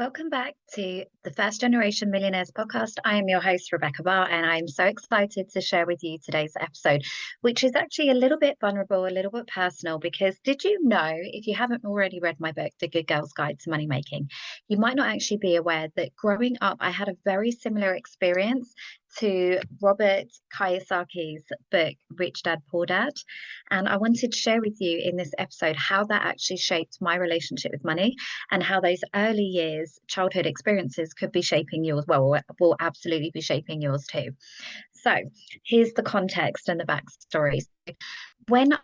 Welcome back to the First Generation Millionaires podcast. I am your host, Rebecca Barr, and I'm so excited to share with you today's episode, which is actually a little bit vulnerable, a little bit personal, because did you know, if you haven't already read my book, The Good Girl's Guide to Money Making, you might not actually be aware that growing up, I had a very similar experience to Robert Kiyosaki's book, Rich Dad, Poor Dad. And I wanted to share with you in this episode how that actually shaped my relationship with money and how those early years, childhood experiences could be shaping yours. Well, will absolutely be shaping yours too. So here's the context and the backstory. When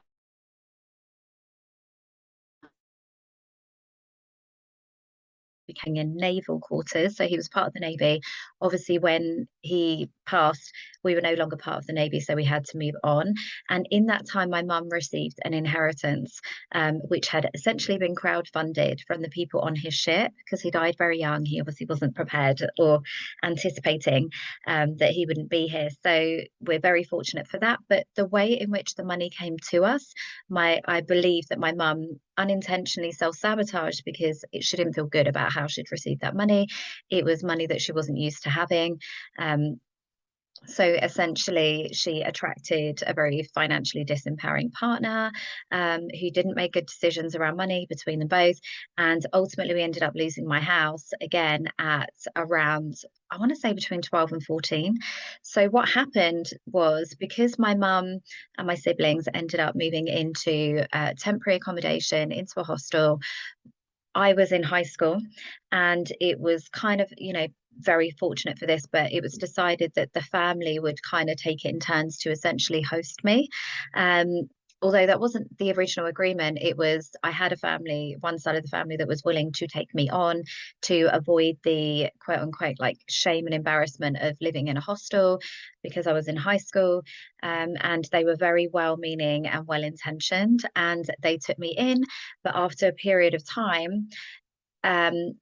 became in naval quarters. So he was part of the Navy. Obviously, when he passed, we were no longer part of the Navy, so we had to move on. And in that time, my mum received an inheritance, which had essentially been crowdfunded from the people on his ship because he died very young. He obviously wasn't prepared or anticipating that he wouldn't be here. So we're very fortunate for that. But the way in which the money came to us, I believe that my mum unintentionally self-sabotaged because she didn't feel good about how she'd received that money. It was money that she wasn't used to having. So essentially, she attracted a very financially disempowering partner who didn't make good decisions around money between them both. And ultimately, we ended up losing my house again at around, I want to say between 12 and 14. So what happened was because my mum and my siblings ended up moving into temporary accommodation, into a hostel, I was in high school, and it was kind of, very fortunate for this, but it was decided that the family would kind of take it in turns to essentially host me. Although that wasn't the original agreement, it was I had a family, one side of the family that was willing to take me on to avoid the quote unquote like shame and embarrassment of living in a hostel because I was in high school. And they were very well meaning and well intentioned, and they took me in. But after a period of time,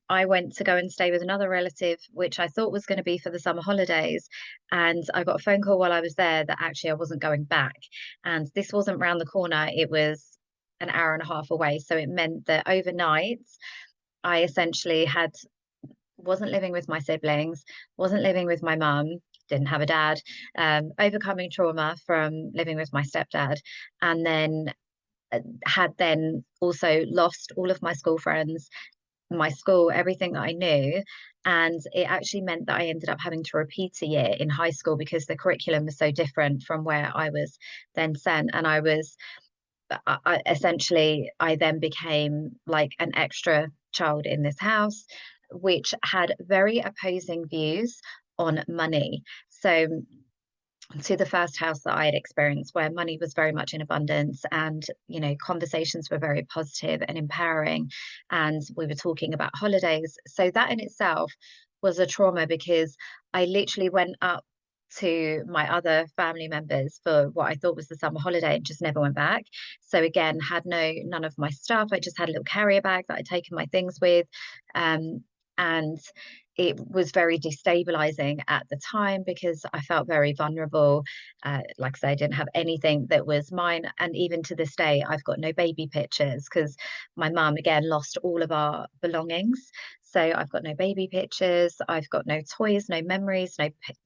I went to go and stay with another relative, which I thought was going to be for the summer holidays. And I got a phone call while I was there that actually I wasn't going back. And this wasn't round the corner, it was an hour and a half away. So it meant that overnight, I essentially wasn't living with my siblings, wasn't living with my mum, didn't have a dad, overcoming trauma from living with my stepdad. And then had then also lost all of my school friends, my school, everything that I knew. And it actually meant that I ended up having to repeat a year in high school because the curriculum was so different from where I was then sent. And essentially, I then became like an extra child in this house, which had very opposing views on money. So to the first house that I had experienced, where money was very much in abundance, and conversations were very positive and empowering, and we were talking about holidays. So that in itself was a trauma because I literally went up to my other family members for what I thought was the summer holiday and just never went back. So again, had none of my stuff. I just had a little carrier bag that I'd taken my things with. And it was very destabilizing at the time because I felt very vulnerable. Like I say, I didn't have anything that was mine. And even to this day, I've got no baby pictures because my mum, again, lost all of our belongings. So I've got no baby pictures. I've got no toys, no memories,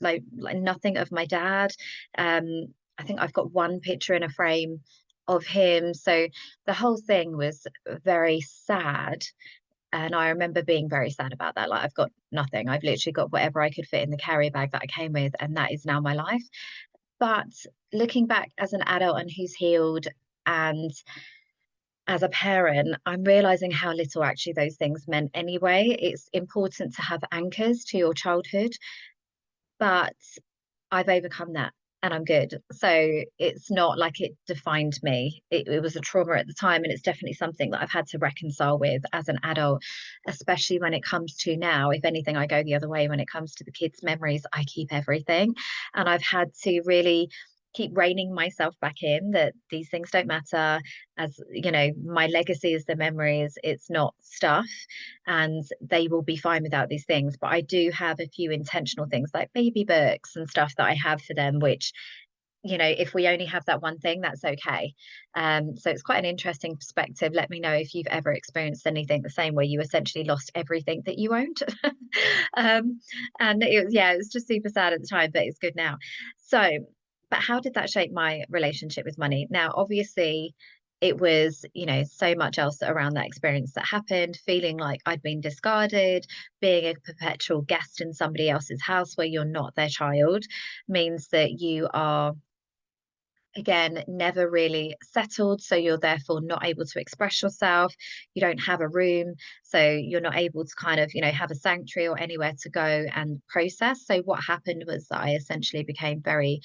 like nothing of my dad. I think I've got one picture in a frame of him. So the whole thing was very sad. And I remember being very sad about that. Like, I've got nothing. I've literally got whatever I could fit in the carrier bag that I came with, and that is now my life. But looking back as an adult and who's healed, and as a parent, I'm realizing how little actually those things meant anyway. It's important to have anchors to your childhood, but I've overcome that and I'm good. So it's not like it defined me. It was a trauma at the time, and it's definitely something that I've had to reconcile with as an adult, especially when it comes to now. If anything, I go the other way when it comes to the kids' memories. I keep everything, and I've had to really keep reining myself back in that these things don't matter. As you know, my legacy is the memories, it's not stuff, and they will be fine without these things. But I do have a few intentional things like baby books and stuff that I have for them, which if we only have that one thing, that's okay. So it's quite an interesting perspective. Let me know if you've ever experienced anything the same, where you essentially lost everything that you owned. um, and it was just super sad at the time, but it's good now. So, but how did that shape my relationship with money? Now, obviously, it was, so much else around that experience that happened, feeling like I'd been discarded, being a perpetual guest in somebody else's house where you're not their child means that you are, again, never really settled. So you're therefore not able to express yourself. You don't have a room. So you're not able to kind of, have a sanctuary or anywhere to go and process. So what happened was that I essentially became very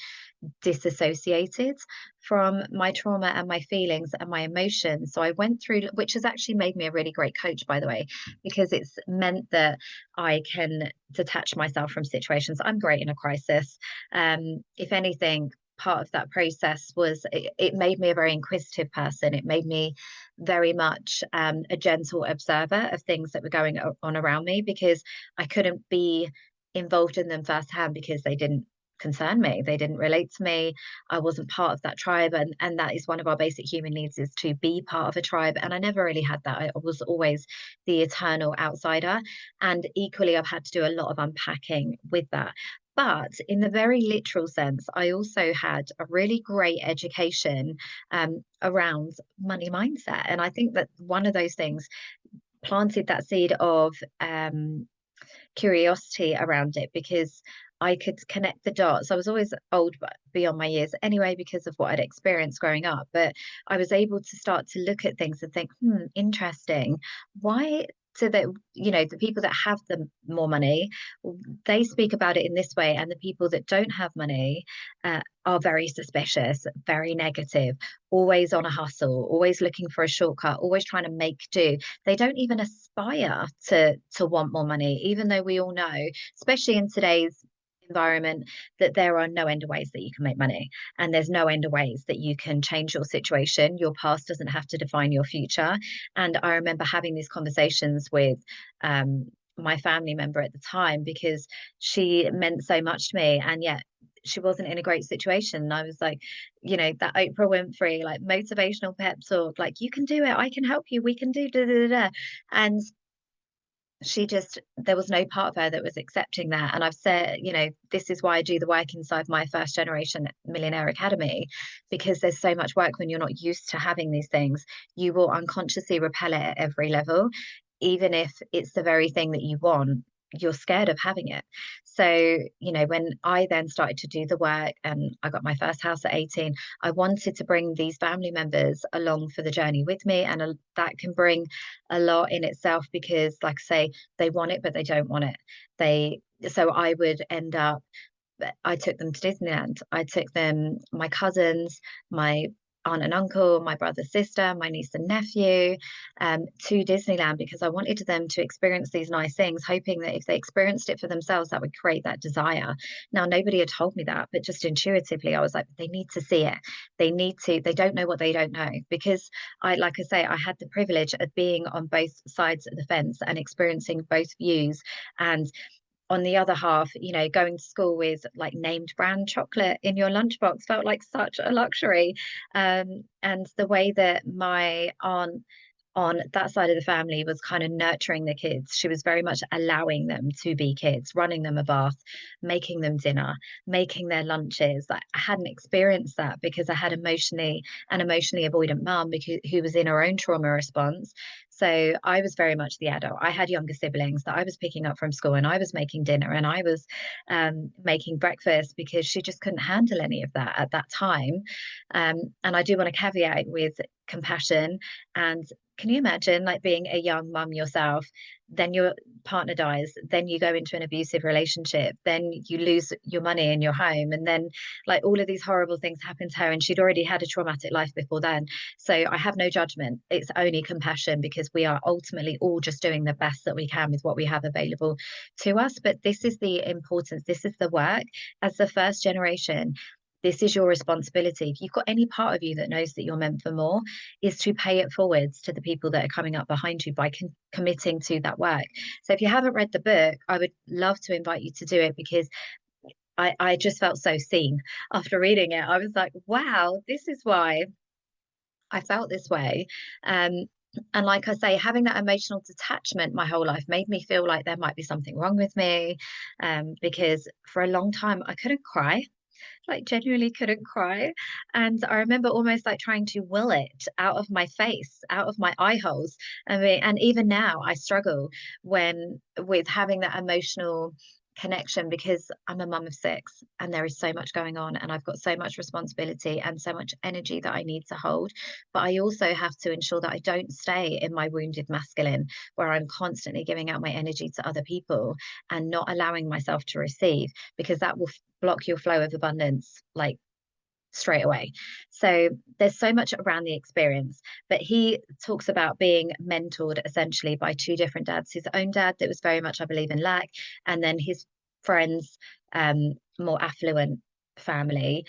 disassociated from my trauma and my feelings and my emotions. So I went through, which has actually made me a really great coach, by the way, because it's meant that I can detach myself from situations. I'm great in a crisis. If anything, part of that process was it made me a very inquisitive person. It made me very much a gentle observer of things that were going on around me, because I couldn't be involved in them firsthand because they didn't concern me. They didn't relate to me. I wasn't part of that tribe. And that is one of our basic human needs, is to be part of a tribe. And I never really had that. I was always the eternal outsider. And equally, I've had to do a lot of unpacking with that. But in the very literal sense, I also had a really great education around money mindset. And I think that one of those things planted that seed of curiosity around it, because I could connect the dots. I was always old but beyond my years anyway, because of what I'd experienced growing up. But I was able to start to look at things and think, interesting. Why do they, the people that have the more money, they speak about it in this way, and the people that don't have money are very suspicious, very negative, always on a hustle, always looking for a shortcut, always trying to make do. They don't even aspire to want more money, even though we all know, especially in today's environment, that there are no end of ways that you can make money, and there's no end of ways that you can change your situation. Your past doesn't have to define your future. And I remember having these conversations with my family member at the time, because she meant so much to me, and yet she wasn't in a great situation. And I was like, that Oprah Winfrey, like, motivational pep talk, like, you can do it, I can help you, we can do da da da. And there was no part of her that was accepting that. And I've said, this is why I do the work inside my first generation millionaire academy, because there's so much work when you're not used to having these things. You will unconsciously repel it at every level, even if it's the very thing that you want. You're scared of having it. So, when I then started to do the work and I got my first house at 18, I wanted to bring these family members along for the journey with me. And that can bring a lot in itself, because, like I say, they want it, but they don't want it. So I would end up, I took them to Disneyland. I took them, my cousins, my aunt and uncle, my brother, sister, my niece and nephew, to Disneyland, because I wanted them to experience these nice things, hoping that if they experienced it for themselves, that would create that desire. Now, nobody had told me that, but just intuitively, I was like, they need to see it. They don't know what they don't know, because like I say, I had the privilege of being on both sides of the fence and experiencing both views. And on the other half, going to school with like named brand chocolate in your lunchbox felt like such a luxury. And the way that my aunt on that side of the family was kind of nurturing the kids. She was very much allowing them to be kids, running them a bath, making them dinner, making their lunches. Like, I hadn't experienced that, because I had an emotionally avoidant mum, who was in her own trauma response. So I was very much the adult. I had younger siblings that I was picking up from school, and I was making dinner, and I was making breakfast, because she just couldn't handle any of that at that time. And I do want to caveat it with compassion. And can you imagine, like, being a young mum yourself, then your partner dies, then you go into an abusive relationship, then you lose your money in your home, and then, like, all of these horrible things happen to her, and she'd already had a traumatic life before then. So I have no judgment. It's only compassion, because we are ultimately all just doing the best that we can with what we have available to us. But this is the importance. This is the work. As the first generation, this is your responsibility. If you've got any part of you that knows that you're meant for more, is to pay it forwards to the people that are coming up behind you by committing to that work. So if you haven't read the book, I would love to invite you to do it, because I just felt so seen after reading it. I was like, wow, this is why I felt this way. Um, and like I say, having that emotional detachment my whole life made me feel like there might be something wrong with me. Because for a long time I couldn't cry, like genuinely couldn't cry. And I remember almost like trying to will it out of my face, out of my eye holes. I mean, and even now I struggle when with having that emotional connection because I'm a mum of six and there is so much going on and I've got so much responsibility and so much energy that I need to hold. But I also have to ensure that I don't stay in my wounded masculine where I'm constantly giving out my energy to other people and not allowing myself to receive because that will block your flow of abundance like straight away. So there's so much around the experience, but he talks about being mentored essentially by two different dads. His own dad that was very much, I believe, in lack, and then his friends, more affluent family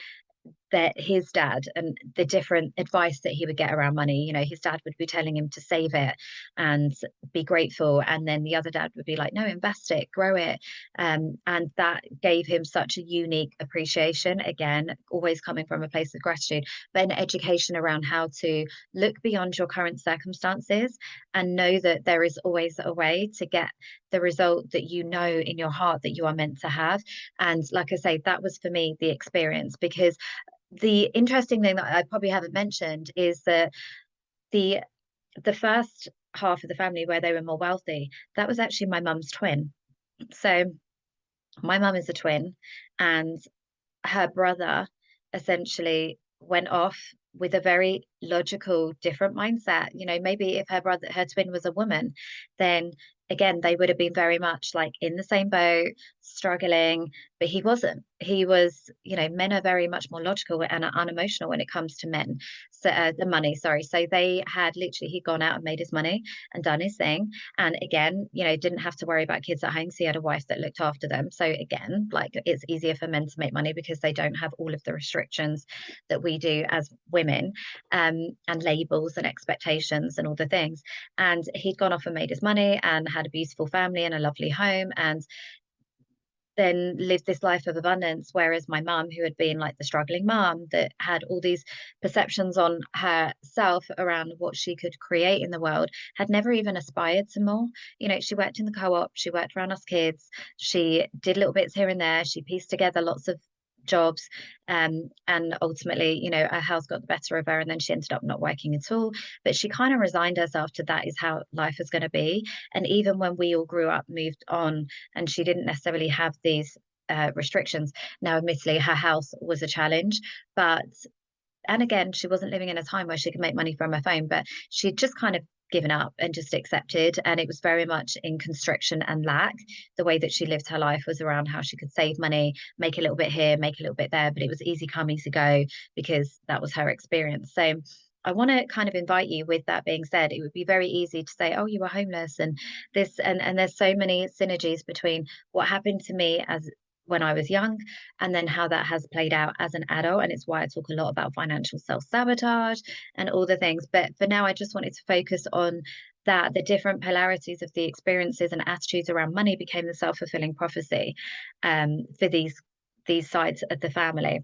that his dad and the different advice that he would get around money. You know, his dad would be telling him to save it and be grateful. And then the other dad would be like, no, invest it, grow it. And that gave him such a unique appreciation, again, always coming from a place of gratitude, but an education around how to look beyond your current circumstances and know that there is always a way to get the result that you know in your heart that you are meant to have. And like I say, that was for me the experience because the interesting thing that I probably haven't mentioned is that the the first half of the family where they were more wealthy, that was actually my mum's twin. So my mum is a twin, and her brother essentially went off with a very logical, different mindset. You know, maybe if her twin was a woman, then again, they would have been very much like in the same boat, struggling, but he wasn't. He was, you know, men are very much more logical and unemotional when it comes to men. So, the money, sorry. So they had literally, he'd gone out and made his money and done his thing. And again, you know, didn't have to worry about kids at home. So he had a wife that looked after them. So again, like it's easier for men to make money because they don't have all of the restrictions that we do as women, and labels and expectations and all the things. And he'd gone off and made his money and had a beautiful family and a lovely home. And then lived this life of abundance. Whereas my mum, who had been like the struggling mum that had all these perceptions on herself around what she could create in the world, had never even aspired to more. You know, she worked in the co-op, she worked around us kids, she did little bits here and there, she pieced together lots of jobs, and ultimately, you know, her health got the better of her and then she ended up not working at all, but she kind of resigned herself to that is how life is going to be. And even when we all grew up, moved on, and she didn't necessarily have these restrictions. Now, admittedly, her house was a challenge, but and again, she wasn't living in a time where she could make money from her phone, but she'd just kind of given up and just accepted. And it was very much in constriction and lack. The way that she lived her life was around how she could save money, make a little bit here, make a little bit there, but it was easy come, easy go because that was her experience. So I want to kind of invite you, with that being said, it would be very easy to say, oh, you were homeless and this, and there's so many synergies between what happened to me as when I was young and then how that has played out as an adult. And it's why I talk a lot about financial self-sabotage and all the things. But for now, I just wanted to focus on that the different polarities of the experiences and attitudes around money became the self-fulfilling prophecy, for these sides of the family.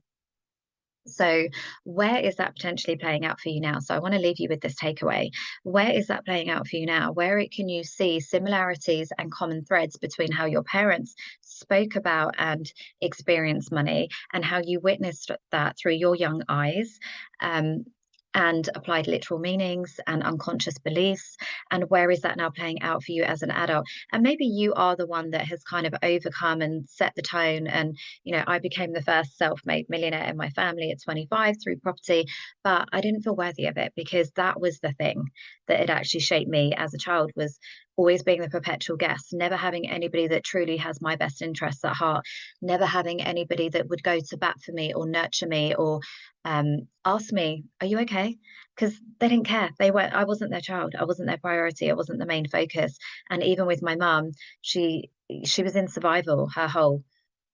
So, where is that potentially playing out for you now? So, I want to leave you with this takeaway. Where is that playing out for you now? Can you see similarities and common threads between how your parents spoke about and experienced money and how you witnessed that through your young eyes? Um, and applied literal meanings and unconscious beliefs, and where is that now playing out for you as an adult? And maybe you are the one that has kind of overcome and set the tone. And you know, I became the first self-made millionaire in my family at 25 through property, but I didn't feel worthy of it because that was the thing that had actually shaped me as a child, was always being the perpetual guest, never having anybody that truly has my best interests at heart, never having anybody that would go to bat for me or nurture me or ask me, are you okay? Because they didn't care. I wasn't their child. I wasn't their priority. I wasn't the main focus. And even with my mum, she was in survival her whole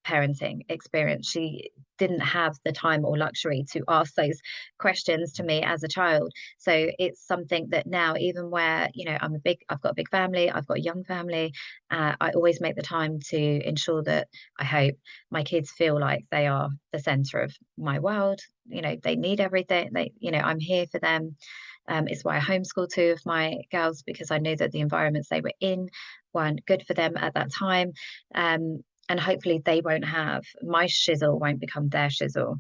parenting experience. She didn't have the time or luxury to ask those questions to me as a child. So it's something that now, even where, I've got a big family, I've got a young family, I always make the time to ensure that I hope my kids feel like they are the center of my world. They need everything. I'm here for them. It's why I homeschool two of my girls, because I knew that the environments they were in weren't good for them at that time. And hopefully they won't have, my shizzle won't become their shizzle.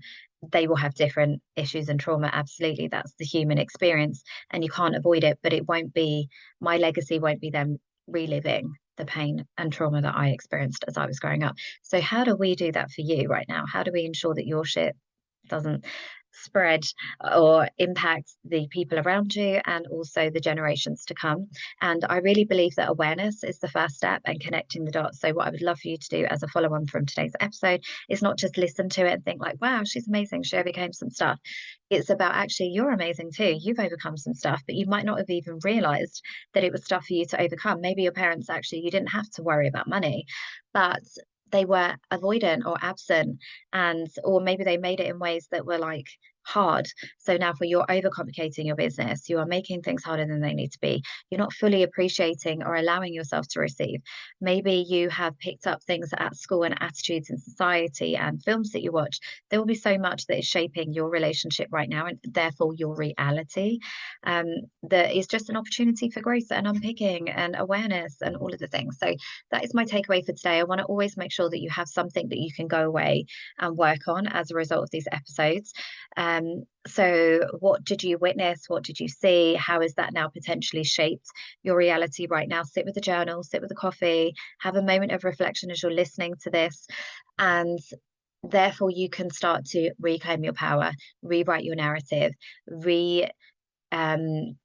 They will have different issues and trauma. Absolutely. That's the human experience and you can't avoid it, but it won't be, my legacy won't be them reliving the pain and trauma that I experienced as I was growing up. So how do we do that for you right now? How do we ensure that your shit doesn't spread or impact the people around you and also the generations to come? And I really believe that awareness is the first step and connecting the dots. So what I would love for you to do as a follow-on from today's episode is not just listen to it and think like, wow, she's amazing, she overcame some stuff. It's about actually you're amazing too. You've overcome some stuff, but you might not have even realized that it was stuff for you to overcome. Maybe your parents, actually you didn't have to worry about money, but they were avoidant or absent, and or maybe they made it in ways that were like hard. So now for you're overcomplicating your business, you are making things harder than they need to be. You're not fully appreciating or allowing yourself to receive. Maybe you have picked up things at school and attitudes in society and films that you watch. There will be so much that is shaping your relationship right now and therefore your reality. um, that is just an opportunity for growth and unpicking and awareness and all of the things. So that is my takeaway for today. I want to always make sure that you have something that you can go away and work on as a result of these episodes. So what did you witness? What did you see? How is that now potentially shaped your reality right now? Sit with a journal, sit with a coffee, have a moment of reflection as you're listening to this. And therefore you can start to reclaim your power, rewrite your narrative, um,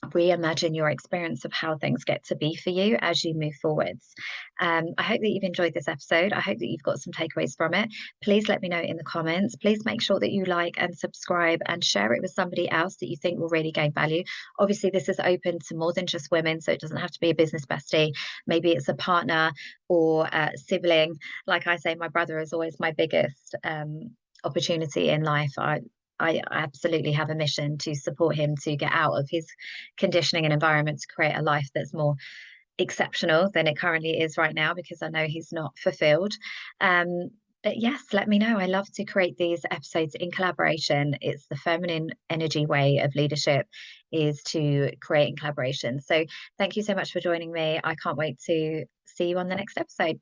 reimagine your experience of how things get to be for you as you move forwards. I hope that you've enjoyed this episode. I hope that you've got some takeaways from it. Please let me know in the comments. Please make sure that you like and subscribe and share it with somebody else that you think will really gain value. Obviously, this is open to more than just women, so it doesn't have to be a business bestie. Maybe it's a partner or a sibling. Like I say, my brother is always my biggest opportunity in life. I absolutely have a mission to support him to get out of his conditioning and environment to create a life that's more exceptional than it currently is right now, because I know he's not fulfilled. But yes, let me know. I love to create these episodes in collaboration. It's the feminine energy way of leadership, is to create in collaboration. So thank you so much for joining me. I can't wait to see you on the next episode.